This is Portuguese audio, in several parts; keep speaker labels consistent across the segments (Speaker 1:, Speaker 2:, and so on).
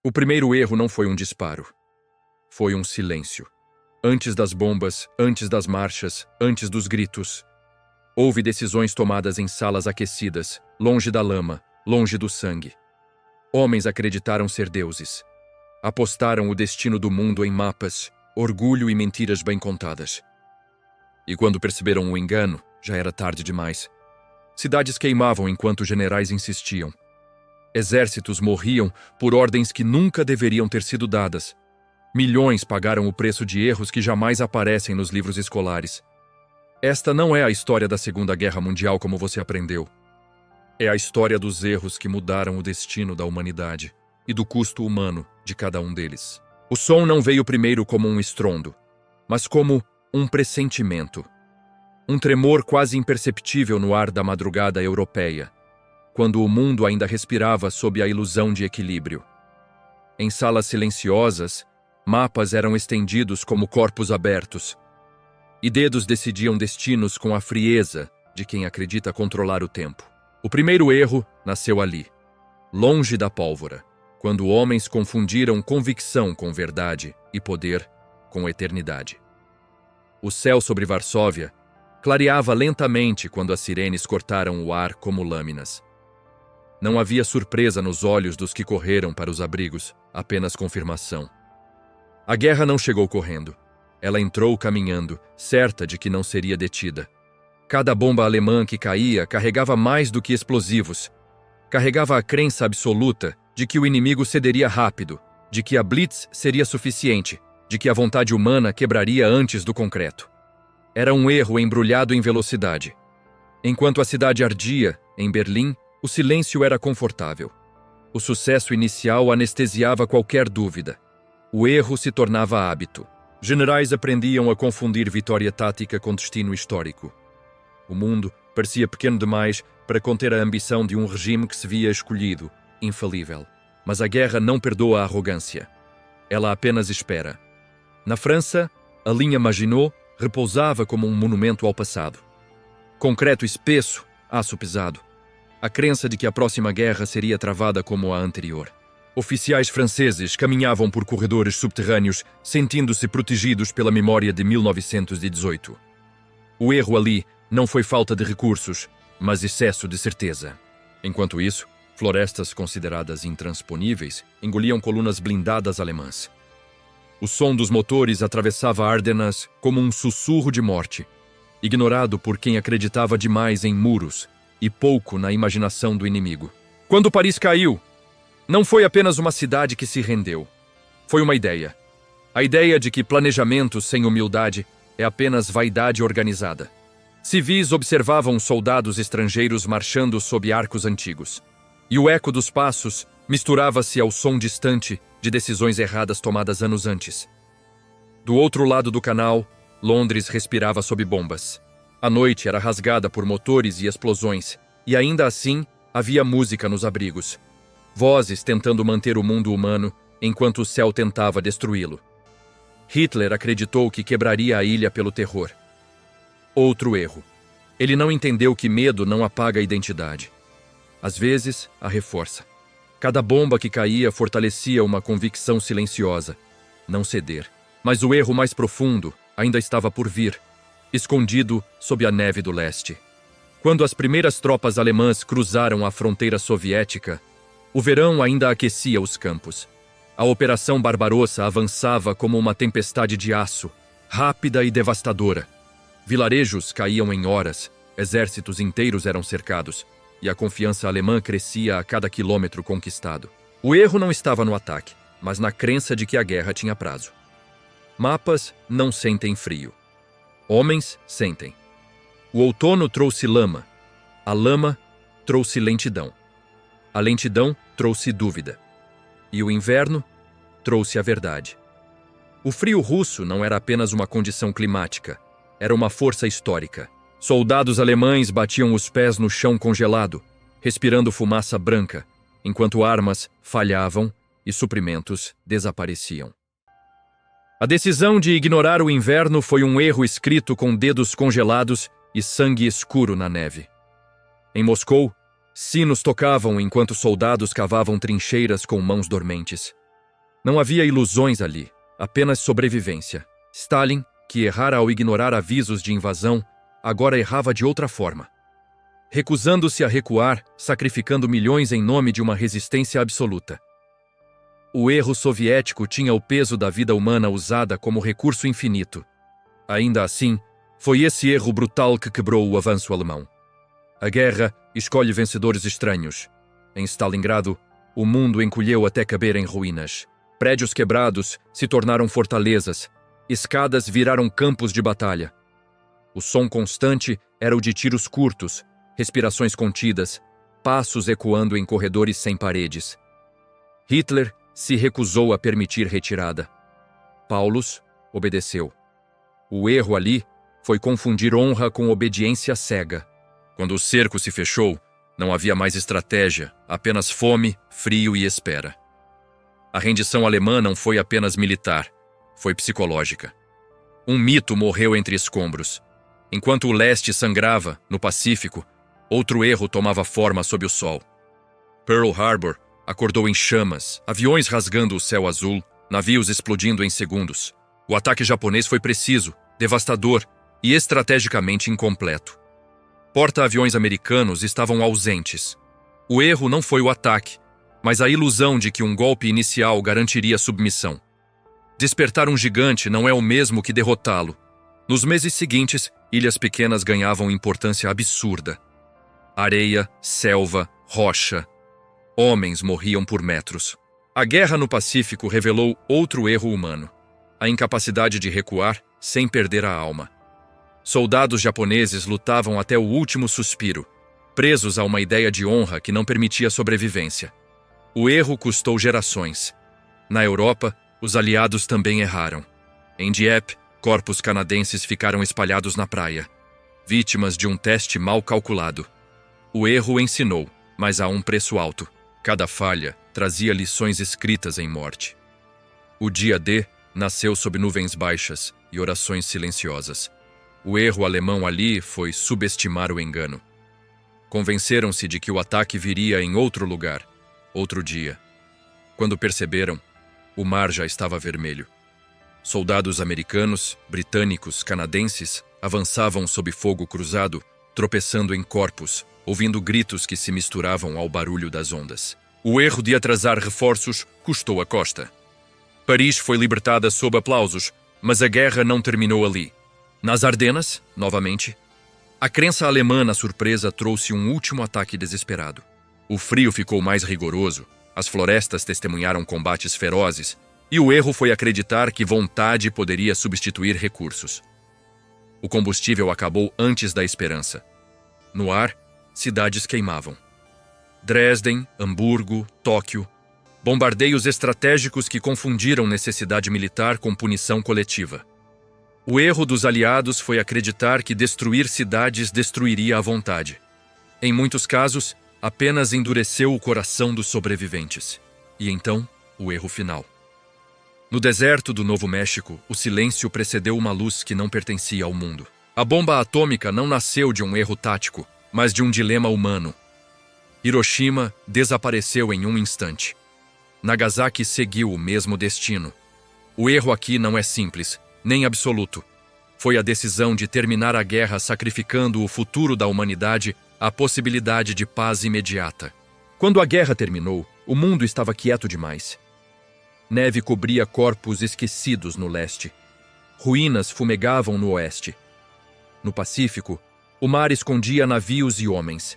Speaker 1: O primeiro erro não foi um disparo. Foi um silêncio. Antes das bombas, antes das marchas, antes dos gritos. Houve decisões tomadas em salas aquecidas, longe da lama, longe do sangue. Homens acreditaram ser deuses. Apostaram o destino do mundo em mapas, orgulho e mentiras bem contadas. E quando perceberam o engano, já era tarde demais. Cidades queimavam enquanto generais insistiam. Exércitos morriam por ordens que nunca deveriam ter sido dadas. Milhões pagaram o preço de erros que jamais aparecem nos livros escolares. Esta não é a história da Segunda Guerra Mundial como você aprendeu. É a história dos erros que mudaram o destino da humanidade e do custo humano de cada um deles. O som não veio primeiro como um estrondo, mas como um pressentimento. Um tremor quase imperceptível no ar da madrugada europeia, quando o mundo ainda respirava sob a ilusão de equilíbrio. Em salas silenciosas, mapas eram estendidos como corpos abertos, e dedos decidiam destinos com a frieza de quem acredita controlar o tempo. O primeiro erro nasceu ali, longe da pólvora, quando homens confundiram convicção com verdade e poder com eternidade. O céu sobre Varsóvia clareava lentamente quando as sirenes cortaram o ar como lâminas. Não havia surpresa nos olhos dos que correram para os abrigos, apenas confirmação. A guerra não chegou correndo. Ela entrou caminhando, certa de que não seria detida. Cada bomba alemã que caía carregava mais do que explosivos. Carregava a crença absoluta de que o inimigo cederia rápido, de que a blitz seria suficiente, de que a vontade humana quebraria antes do concreto. Era um erro embrulhado em velocidade. Enquanto a cidade ardia, em Berlim, o silêncio era confortável. O sucesso inicial anestesiava qualquer dúvida. O erro se tornava hábito. Generais aprendiam a confundir vitória tática com destino histórico. O mundo parecia pequeno demais para conter a ambição de um regime que se via escolhido, infalível. Mas a guerra não perdoa a arrogância. Ela apenas espera. Na França, a linha Maginot repousava como um monumento ao passado. Concreto espesso, aço pesado. A crença de que a próxima guerra seria travada como a anterior. Oficiais franceses caminhavam por corredores subterrâneos, sentindo-se protegidos pela memória de 1918. O erro ali não foi falta de recursos, mas excesso de certeza. Enquanto isso, florestas consideradas intransponíveis engoliam colunas blindadas alemãs. O som dos motores atravessava Ardenas como um sussurro de morte, ignorado por quem acreditava demais em muros e pouco na imaginação do inimigo. Quando Paris caiu, não foi apenas uma cidade que se rendeu. Foi uma ideia. A ideia de que planejamento sem humildade é apenas vaidade organizada. Civis observavam soldados estrangeiros marchando sob arcos antigos. E o eco dos passos misturava-se ao som distante de decisões erradas tomadas anos antes. Do outro lado do canal, Londres respirava sob bombas. A noite era rasgada por motores e explosões, e ainda assim havia música nos abrigos. Vozes tentando manter o mundo humano enquanto o céu tentava destruí-lo. Hitler acreditou que quebraria a ilha pelo terror. Outro erro. Ele não entendeu que medo não apaga a identidade. Às vezes, a reforça. Cada bomba que caía fortalecia uma convicção silenciosa. Não ceder. Mas o erro mais profundo ainda estava por vir, escondido sob a neve do leste. Quando as primeiras tropas alemãs cruzaram a fronteira soviética, o verão ainda aquecia os campos. A Operação Barbarossa avançava como uma tempestade de aço, rápida e devastadora. Vilarejos caíam em horas, exércitos inteiros eram cercados, e a confiança alemã crescia a cada quilômetro conquistado. O erro não estava no ataque, mas na crença de que a guerra tinha prazo. Mapas não sentem frio. Homens sentem. O outono trouxe lama. A lama trouxe lentidão. A lentidão trouxe dúvida. E o inverno trouxe a verdade. O frio russo não era apenas uma condição climática, era uma força histórica. Soldados alemães batiam os pés no chão congelado, respirando fumaça branca, enquanto armas falhavam e suprimentos desapareciam. A decisão de ignorar o inverno foi um erro escrito com dedos congelados e sangue escuro na neve. Em Moscou, sinos tocavam enquanto soldados cavavam trincheiras com mãos dormentes. Não havia ilusões ali, apenas sobrevivência. Stalin, que errara ao ignorar avisos de invasão, agora errava de outra forma. Recusando-se a recuar, sacrificando milhões em nome de uma resistência absoluta. O erro soviético tinha o peso da vida humana usada como recurso infinito. Ainda assim, foi esse erro brutal que quebrou o avanço alemão. A guerra escolhe vencedores estranhos. Em Stalingrado, o mundo encolheu até caber em ruínas. Prédios quebrados se tornaram fortalezas. Escadas viraram campos de batalha. O som constante era o de tiros curtos, respirações contidas, passos ecoando em corredores sem paredes. Hitler se recusou a permitir retirada. Paulus obedeceu. O erro ali foi confundir honra com obediência cega. Quando o cerco se fechou, não havia mais estratégia, apenas fome, frio e espera. A rendição alemã não foi apenas militar, foi psicológica. Um mito morreu entre escombros. Enquanto o leste sangrava, no Pacífico, outro erro tomava forma sob o sol. Pearl Harbor acordou em chamas, aviões rasgando o céu azul, navios explodindo em segundos. O ataque japonês foi preciso, devastador e estrategicamente incompleto. Porta-aviões americanos estavam ausentes. O erro não foi o ataque, mas a ilusão de que um golpe inicial garantiria submissão. Despertar um gigante não é o mesmo que derrotá-lo. Nos meses seguintes, ilhas pequenas ganhavam importância absurda. Areia, selva, rocha. Homens morriam por metros. A guerra no Pacífico revelou outro erro humano: a incapacidade de recuar sem perder a alma. Soldados japoneses lutavam até o último suspiro, presos a uma ideia de honra que não permitia sobrevivência. O erro custou gerações. Na Europa, os aliados também erraram. Em Dieppe, corpos canadenses ficaram espalhados na praia, vítimas de um teste mal calculado. O erro ensinou, mas a um preço alto. Cada falha trazia lições escritas em morte. O dia D nasceu sob nuvens baixas e orações silenciosas. O erro alemão ali foi subestimar o engano. Convenceram-se de que o ataque viria em outro lugar, outro dia. Quando perceberam, o mar já estava vermelho. Soldados americanos, britânicos, canadenses avançavam sob fogo cruzado, tropeçando em corpos, ouvindo gritos que se misturavam ao barulho das ondas. O erro de atrasar reforços custou a costa. Paris foi libertada sob aplausos, mas a guerra não terminou ali. Nas Ardenas, novamente, a crença alemã na surpresa trouxe um último ataque desesperado. O frio ficou mais rigoroso, as florestas testemunharam combates ferozes, e o erro foi acreditar que vontade poderia substituir recursos. O combustível acabou antes da esperança. No ar, cidades queimavam. Dresden, Hamburgo, Tóquio. Bombardeios estratégicos que confundiram necessidade militar com punição coletiva. O erro dos aliados foi acreditar que destruir cidades destruiria a vontade. Em muitos casos, apenas endureceu o coração dos sobreviventes. E então, o erro final. No deserto do Novo México, o silêncio precedeu uma luz que não pertencia ao mundo. A bomba atômica não nasceu de um erro tático, mas de um dilema humano. Hiroshima desapareceu em um instante. Nagasaki seguiu o mesmo destino. O erro aqui não é simples, nem absoluto. Foi a decisão de terminar a guerra sacrificando o futuro da humanidade à possibilidade de paz imediata. Quando a guerra terminou, o mundo estava quieto demais. Neve cobria corpos esquecidos no leste. Ruínas fumegavam no oeste. No Pacífico, o mar escondia navios e homens.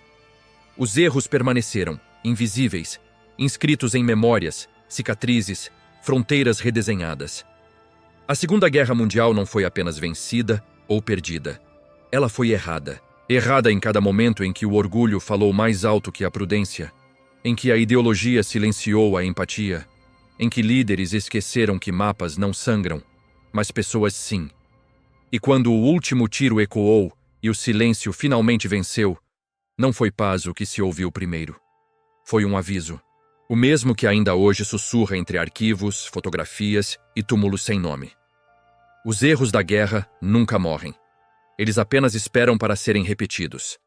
Speaker 1: Os erros permaneceram, invisíveis, inscritos em memórias, cicatrizes, fronteiras redesenhadas. A Segunda Guerra Mundial não foi apenas vencida ou perdida. Ela foi errada. Errada em cada momento em que o orgulho falou mais alto que a prudência, em que a ideologia silenciou a empatia, em que líderes esqueceram que mapas não sangram, mas pessoas sim. E quando o último tiro ecoou e o silêncio finalmente venceu, não foi paz o que se ouviu primeiro. Foi um aviso. O mesmo que ainda hoje sussurra entre arquivos, fotografias e túmulos sem nome. Os erros da guerra nunca morrem. Eles apenas esperam para serem repetidos.